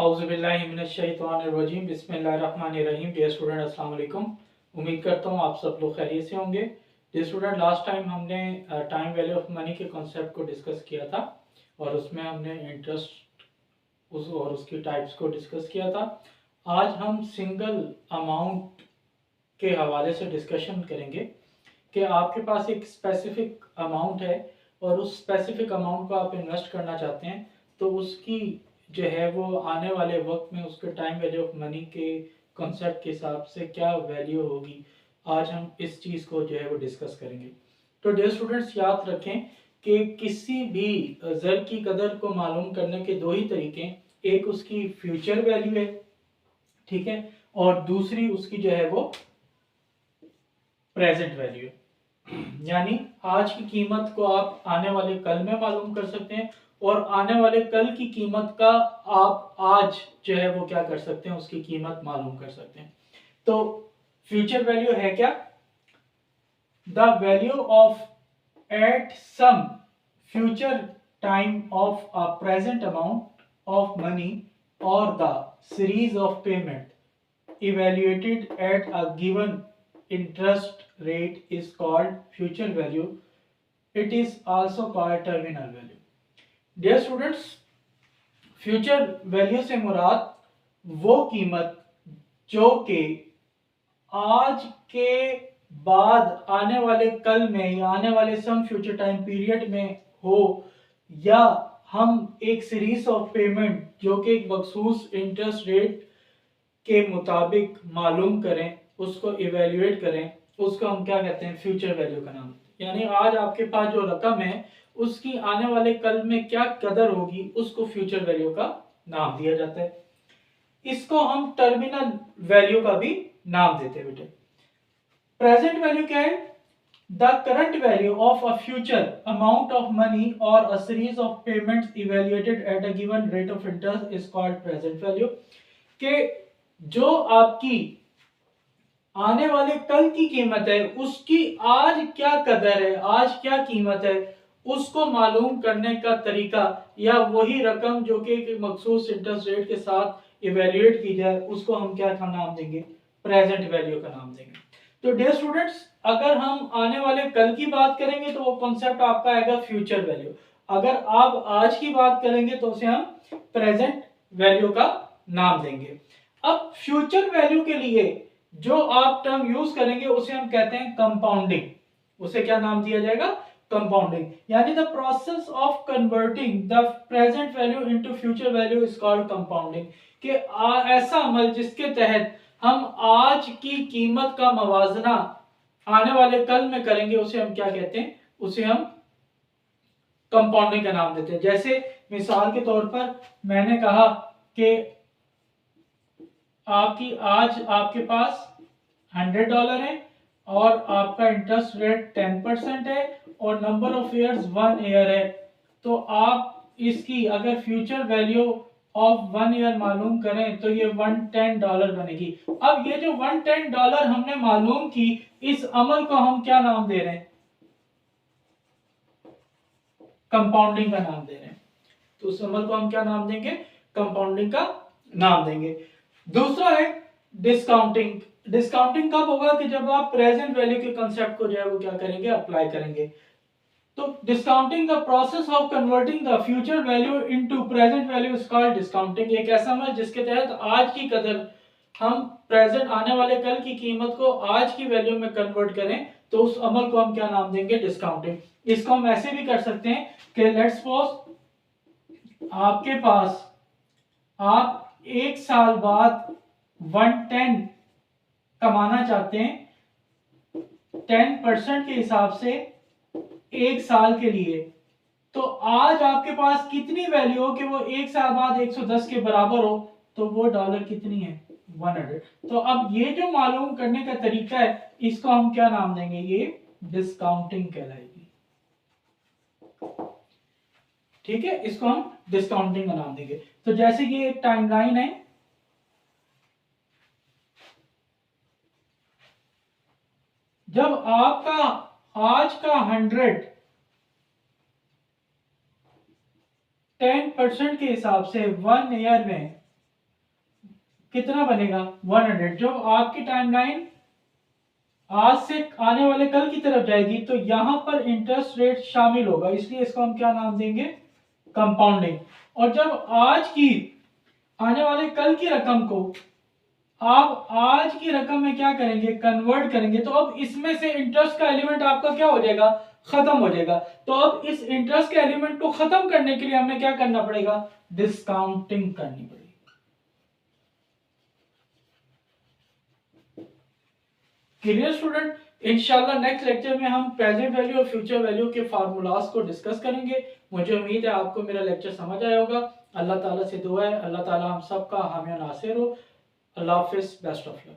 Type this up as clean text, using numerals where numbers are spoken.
औज़ुबिल्लाहिमिनश्शैतानिर्रजीम बिस्मिल्लाहिर्रहमानिर्रहीम। Dear student, अस्सलाम वालेकुम। उम्मीद करता हूँ आप सब लोग खैरियत से होंगे। डियर स्टूडेंट, लास्ट टाइम हमने टाइम वैल्यू ऑफ मनी के कॉन्सेप्ट को डिस्कस किया था और उसमें हमने इंटरेस्ट और उसकी टाइप्स को डिस्कस किया था। आज हम सिंगल अमाउंट के हवाले से डिस्कशन करेंगे कि आपके पास एक स्पेसिफिक अमाउंट है और उस स्पेसिफिक अमाउंट को आप इन्वेस्ट करना चाहते हैं, तो उसकी जो है वो आने वाले वक्त में उसके टाइम वैल्यू ऑफ मनी के कॉन्सेप्ट के हिसाब से क्या वैल्यू होगी। आज हम इस चीज़ को जो है वो डिस्कस करेंगे। तो डियर स्टूडेंट्स, याद रखें कि किसी भी ज़र की कदर को मालूम करने के दो ही तरीके, एक उसकी फ्यूचर वैल्यू है, ठीक है, और दूसरी उसकी जो है वो प्रेजेंट वैल्यू। यानी आज की कीमत को आप आने वाले कल में मालूम कर सकते हैं और आने वाले कल की कीमत का आप आज जो है वो क्या कर सकते हैं, उसकी कीमत मालूम कर सकते हैं। तो फ्यूचर वैल्यू है क्या? The value of at some future time of a present amount of money और the series of payment evaluated at a given interest rate is called future value. It is also called terminal value. Dear students, future value से मुराद वो कीमत जो कि आज के बाद आने वाले कल में या आने वाले सम फ्यूचर टाइम पीरियड में हो, या हम एक सीरीज ऑफ पेमेंट जो कि एक मखसूस इंटरेस्ट रेट के मुताबिक मालूम करें, उसको इवेल्युएट करें, उसको हम क्या कहते हैं? फ्यूचर वैल्यू का नाम। यानी आज आपके पास जो रकम है उसकी आने वाले कल में क्या कदर होगी, उसको फ्यूचर वैल्यू का नाम दिया जाता है। इसको हम टर्मिनल वैल्यू का भी नाम देते हैं बेटे। प्रेजेंट वैल्यू क्या है? The current value of a future amount of money और a series of payments evaluated at a given rate of interest is called present value. के जो आपकी आने वाले कल की कीमत है उसकी आज क्या कदर है, आज क्या कीमत है, उसको मालूम करने का तरीका, या वही रकम जो कि एक मखसूस इंटरेस्ट रेट के साथ इवेल्युएट की जाए, उसको हम क्या का नाम देंगे? प्रेजेंट वैल्यू का नाम देंगे। तो डियर स्टूडेंट्स, अगर हम आने वाले कल की बात करेंगे तो वो कॉन्सेप्ट आपका आएगा फ्यूचर वैल्यू। अगर आप आज की बात करेंगे तो उसे हम प्रेजेंट वैल्यू का नाम देंगे। अब फ्यूचर वैल्यू के लिए जो आप टर्म यूज करेंगे उसे हम कहते हैं कंपाउंडिंग। उसे क्या नाम दिया जाएगा? कंपाउंडिंग। यानी the process of converting the present value into future value is called compounding. कि ऐसा अमल जिसके तहत हम आज की कीमत का मवाजना आने वाले कल में करेंगे, उसे हम क्या कहते हैं? उसे हम कंपाउंडिंग का नाम देते हैं। जैसे मिसाल के तौर पर मैंने कहा कि आपकी आज आपके पास $100 है और आपका इंटरेस्ट रेट 10% है और नंबर ऑफ इयर्स 1 ईयर है, तो आप इसकी अगर फ्यूचर वैल्यू ऑफ 1 ईयर मालूम करें तो ये $110 बनेगी। अब ये जो $110 हमने मालूम की, इस अमल को हम क्या नाम दे रहे हैं? कंपाउंडिंग का नाम दे रहे हैं। तो उस अमल को हम क्या नाम देंगे? कंपाउंडिंग का नाम देंगे। दूसरा है डिस्काउंटिंग। डिस्काउंटिंग कब होगा? कि जब आप प्रेजेंट वैल्यू के कांसेप्ट को जो है वो क्या करेंगे? अप्लाई करेंगे। तो discounting the process of converting the future value into present value is called discounting. एक ऐसा अमल जिसके तहत आज की कदर हम प्रेजेंट आने वाले कल की कीमत को आज की वैल्यू में कन्वर्ट करें, तो उस अमल को हम क्या नाम देंगे? डिस्काउंटिंग। इसको हम ऐसे भी कर सकते हैं कि लेट्स सपोज आपके पास आप एक साल बाद 110 कमाना चाहते हैं 10% के हिसाब से एक साल के लिए, तो आज आपके पास कितनी वैल्यू हो कि वो एक साल बाद 110 के बराबर हो? तो वो डॉलर कितनी है? 100। तो अब ये जो मालूम करने का तरीका है, इसको हम क्या नाम देंगे? ये डिस्काउंटिंग कहलाएगी। ठीक है, इसको हम डिस्काउंटिंग का नाम देंगे। तो जैसे कि एक टाइमलाइन है, जब आपका आज का 100 10% के हिसाब से 1 ईयर में कितना बनेगा 100। जब आपकी टाइमलाइन आज से आने वाले कल की तरफ जाएगी तो यहां पर इंटरेस्ट रेट शामिल होगा, इसलिए इसको हम क्या नाम देंगे, कंपाउंडिंग। और जब आज की आने वाले कल की रकम को आप आज की रकम में क्या करेंगे, कन्वर्ट करेंगे, तो अब इसमें से इंटरेस्ट का एलिमेंट आपका क्या हो जाएगा, खत्म हो जाएगा। तो अब इस इंटरेस्ट के एलिमेंट को खत्म करने के लिए हमें क्या करना पड़ेगा, डिस्काउंटिंग करनी पड़ेगी। Clear student? इंशाल्लाह नेक्स्ट लेक्चर में हम प्रेजेंट वैल्यू और फ्यूचर वैल्यू के फार्मूलाज को डिस्कस करेंगे। मुझे उम्मीद है आपको मेरा लेक्चर समझ आया होगा। अल्लाह ताला से दुआ है अल्लाह ताला हम सब का हामी नासिर हो। अल्लाह हाफिज, बेस्ट ऑफ लक।